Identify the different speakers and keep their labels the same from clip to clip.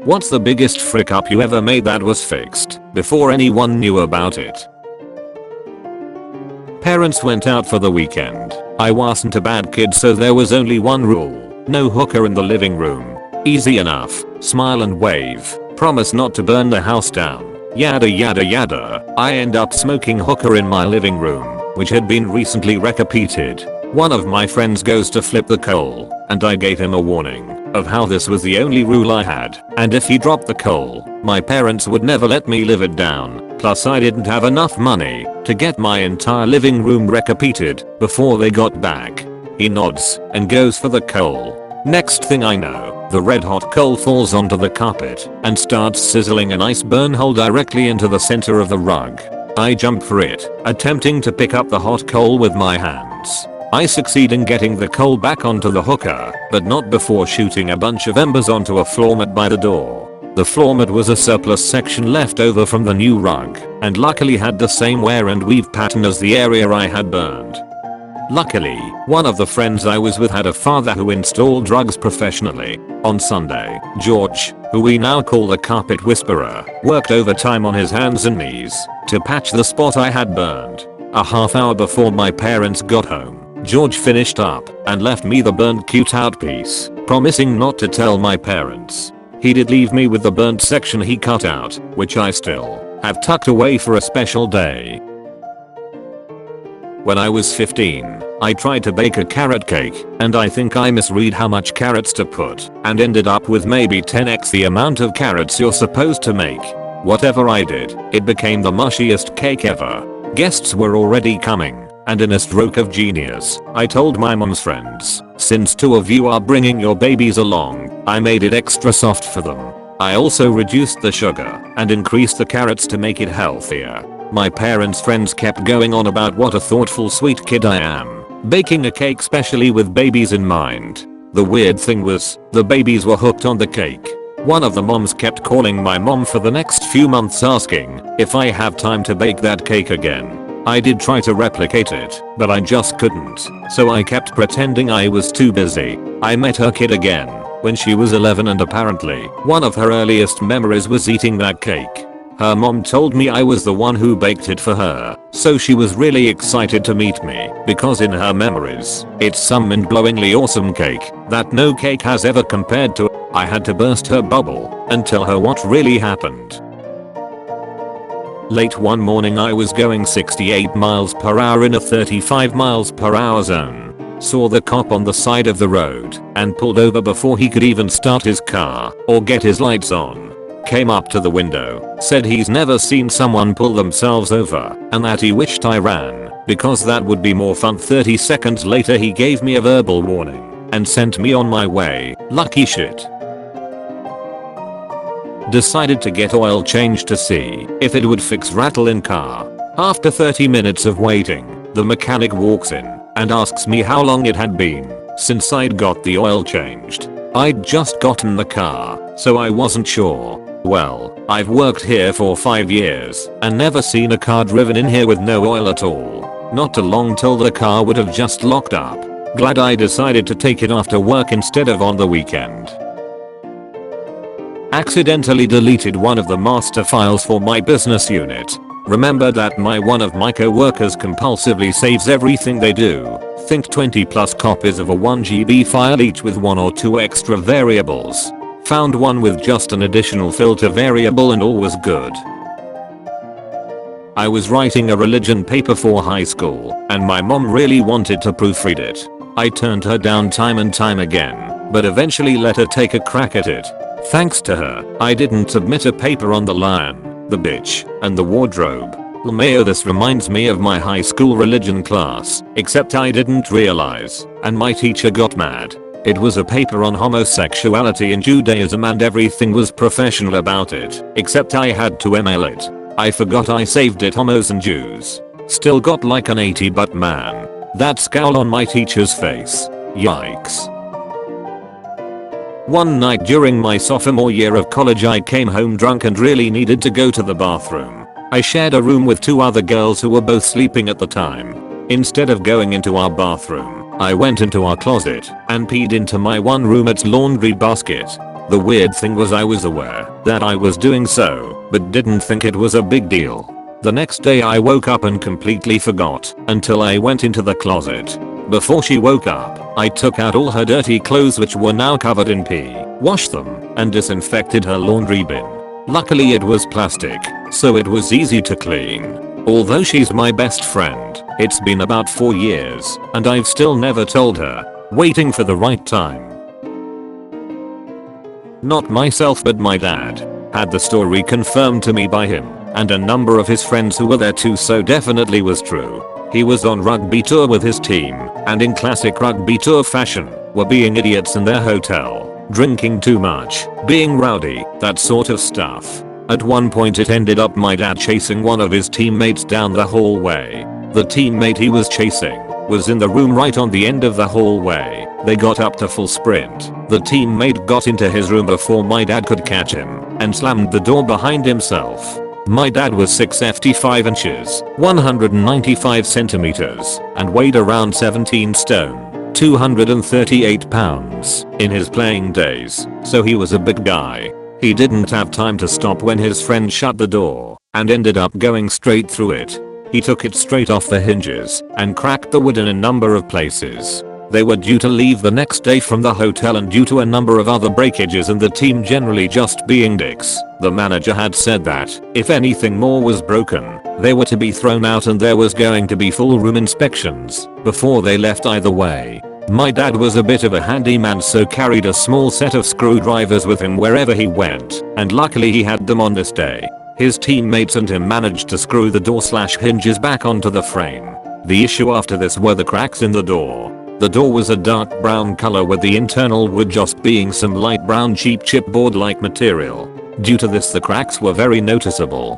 Speaker 1: What's the biggest frick up you ever made that was fixed before anyone knew about it? Parents went out for the weekend. I wasn't a bad kid, so there was only one rule. No hooker in the living room. Easy enough. Smile and wave. Promise not to burn the house down. Yada yada yada. I end up smoking hookah in my living room, which had been recently repeated. One of my friends goes to flip the coal, and I gave him a warning of how this was the only rule I had, and if he dropped the coal, my parents would never let me live it down. Plus I didn't have enough money to get my entire living room repeated before they got back. He nods and goes for the coal. Next thing I know, the red hot coal falls onto the carpet and starts sizzling a nice burn hole directly into the center of the rug. I jump for it, attempting to pick up the hot coal with my hands. I succeed in getting the coal back onto the hooker, but not before shooting a bunch of embers onto a floor mat by the door. The floor mat was a surplus section left over from the new rug, and luckily had the same wear and weave pattern as the area I had burned. Luckily, one of the friends I was with had a father who installed rugs professionally. On Sunday, George, who we now call the carpet whisperer, worked overtime on his hands and knees to patch the spot I had burned. A half hour before my parents got home, George finished up and left me the burnt cute out piece, promising not to tell my parents. He did leave me with the burnt section he cut out, which I still have tucked away for a special day. When I was 15, I tried to bake a carrot cake, and I think I misread how much carrots to put, and ended up with maybe 10x the amount of carrots you're supposed to make. Whatever I did, it became the mushiest cake ever. Guests were already coming, and in a stroke of genius, I told my mom's friends, since 2 of you are bringing your babies along, I made it extra soft for them. I also reduced the sugar and increased the carrots to make it healthier. My parents' friends kept going on about what a thoughtful sweet kid I am, baking a cake specially with babies in mind. The weird thing was, the babies were hooked on the cake. One of the moms kept calling my mom for the next few months asking if I have time to bake that cake again. I did try to replicate it, but I just couldn't, so I kept pretending I was too busy. I met her kid again when she was 11, and apparently one of her earliest memories was eating that cake. Her mom told me I was the one who baked it for her, so she was really excited to meet me because in her memories, it's some mind-blowingly awesome cake that no cake has ever compared to. I had to burst her bubble and tell her what really happened. Late one morning I was going 68 miles per hour in a 35 miles per hour zone. Saw the cop on the side of the road and pulled over before he could even start his car or get his lights on. Came up to the window, said he's never seen someone pull themselves over and that he wished I ran because that would be more fun. 30 seconds later he gave me a verbal warning and sent me on my way. Lucky shit. Decided to get oil changed to see if it would fix rattle in car. After 30 minutes of waiting, the mechanic walks in and asks me how long it had been since I'd got the oil changed. I'd just gotten the car, so I wasn't sure. Well, I've worked here for 5 years and never seen a car driven in here with no oil at all. Not too long till the car would have just locked up. Glad I decided to take it after work instead of on the weekend. Accidentally deleted one of the master files for my business unit. Remember that one of my co-workers compulsively saves everything they do. Think 20 plus copies of a 1 GB file each with 1 or 2 extra variables. Found one with just an additional filter variable and all was good. I was writing a religion paper for high school and my mom really wanted to proofread it. I turned her down time and time again, but eventually let her take a crack at it. Thanks to her, I didn't submit a paper on the lion, the bitch, and the wardrobe. LMAO, this reminds me of my high school religion class, except I didn't realize, and my teacher got mad. It was a paper on homosexuality in Judaism and everything was professional about it, except I had to email it. I forgot I saved it homos and Jews. Still got like an 80, but man, that scowl on my teacher's face. Yikes. One night during my sophomore year of college I came home drunk and really needed to go to the bathroom. I shared a room with 2 other girls who were both sleeping at the time. Instead of going into our bathroom, I went into our closet and peed into my one roommate's laundry basket. The weird thing was I was aware that I was doing so, but didn't think it was a big deal. The next day I woke up and completely forgot until I went into the closet. Before she woke up, I took out all her dirty clothes which were now covered in pee, washed them, and disinfected her laundry bin. Luckily it was plastic, so it was easy to clean. Although she's my best friend, it's been about 4 years, and I've still never told her, waiting for the right time. Not myself but my dad had the story confirmed to me by him and a number of his friends who were there too, so definitely was true. He was on rugby tour with his team, and in classic rugby tour fashion, were being idiots in their hotel, drinking too much, being rowdy, that sort of stuff. At one point it ended up my dad chasing one of his teammates down the hallway. The teammate he was chasing was in the room right on the end of the hallway. They got up to full sprint. The teammate got into his room before my dad could catch him and slammed the door behind himself. My dad was 6'5" 5 inches, 195 centimeters, and weighed around 17 stone, 238 pounds in his playing days, so he was a big guy. He didn't have time to stop when his friend shut the door and ended up going straight through it. He took it straight off the hinges and cracked the wood in a number of places. They were due to leave the next day from the hotel, and due to a number of other breakages and the team generally just being dicks, the manager had said that if anything more was broken, they were to be thrown out and there was going to be full room inspections before they left either way. My dad was a bit of a handyman, so carried a small set of screwdrivers with him wherever he went, and luckily he had them on this day. His teammates and him managed to screw the door/hinges back onto the frame. The issue after this were the cracks in the door. The door was a dark brown color with the internal wood just being some light brown cheap chipboard-like material. Due to this the cracks were very noticeable.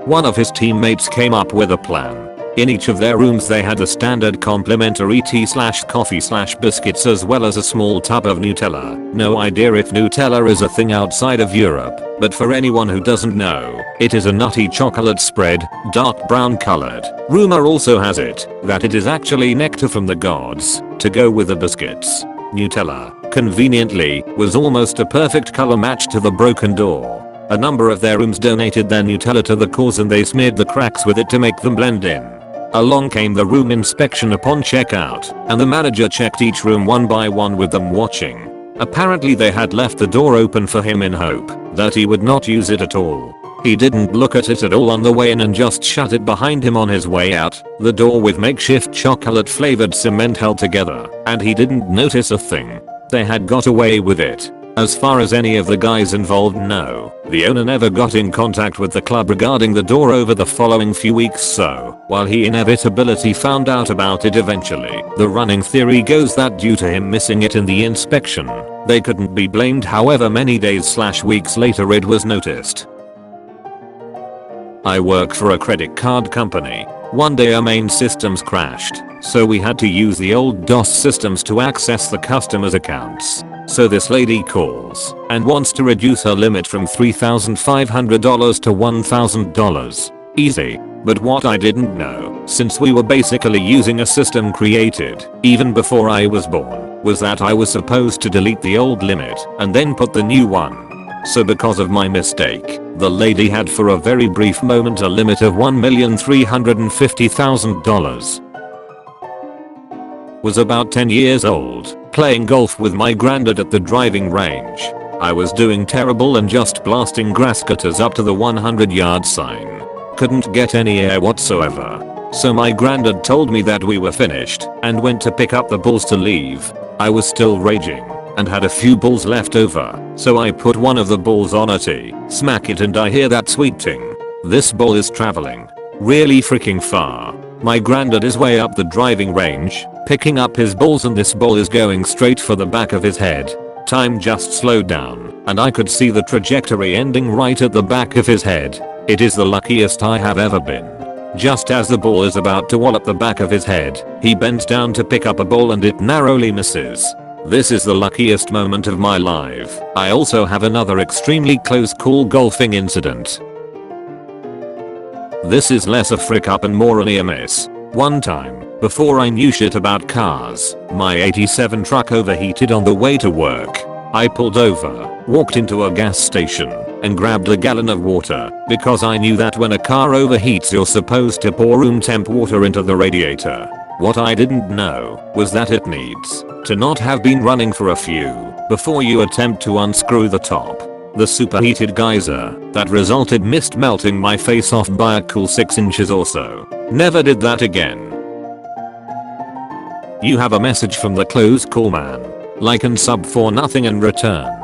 Speaker 1: One of his teammates came up with a plan. In each of their rooms they had a standard complimentary tea/coffee/biscuits as well as a small tub of Nutella. No idea if Nutella is a thing outside of Europe, but for anyone who doesn't know, it is a nutty chocolate spread, dark brown colored. Rumor also has it that it is actually nectar from the gods to go with the biscuits. Nutella, conveniently, was almost a perfect color match to the broken door. A number of their rooms donated their Nutella to the cause and they smeared the cracks with it to make them blend in. Along came the room inspection upon checkout, and the manager checked each room one by one with them watching. Apparently they had left the door open for him in hope that he would not use it at all. He didn't look at it at all on the way in and just shut it behind him on his way out, the door with makeshift chocolate flavored cement held together, and he didn't notice a thing. They had got away with it. As far as any of the guys involved know, the owner never got in contact with the club regarding the door over the following few weeks, so while he inevitably found out about it eventually, the running theory goes that due to him missing it in the inspection, they couldn't be blamed however many days/weeks later it was noticed. I work for a credit card company. One day our main systems crashed, so we had to use the old DOS systems to access the customers' accounts. So this lady calls and wants to reduce her limit from $3,500 to $1,000. Easy. But what I didn't know, since we were basically using a system created even before I was born, was that I was supposed to delete the old limit and then put the new one. So because of my mistake, the lady had for a very brief moment a limit of $1,350,000. Was about 10 years old, playing golf with my granddad at the driving range. I was doing terrible and just blasting grass cutters up to the 100-yard sign. Couldn't get any air whatsoever. So my granddad told me that we were finished and went to pick up the balls to leave. I was still raging and had a few balls left over, so I put one of the balls on a tee, smack it, and I hear that sweet ting. This ball is traveling really freaking far. My granddad is way up the driving range, picking up his balls, and this ball is going straight for the back of his head. Time just slowed down, and I could see the trajectory ending right at the back of his head. It is the luckiest I have ever been. Just as the ball is about to wallop the back of his head, he bends down to pick up a ball and it narrowly misses. This is the luckiest moment of my life. I also have another extremely close call golfing incident. This is less a frick up and more a near miss. One time, before I knew shit about cars, my '87 truck overheated on the way to work. I pulled over, walked into a gas station, and grabbed a gallon of water because I knew that when a car overheats you're supposed to pour room temp water into the radiator. What I didn't know was that it needs to not have been running for a few before you attempt to unscrew the top. The superheated geyser that resulted missed melting my face off by a cool 6 inches or so. Never did that again. You have a message from the close call man. Like and sub for nothing in return.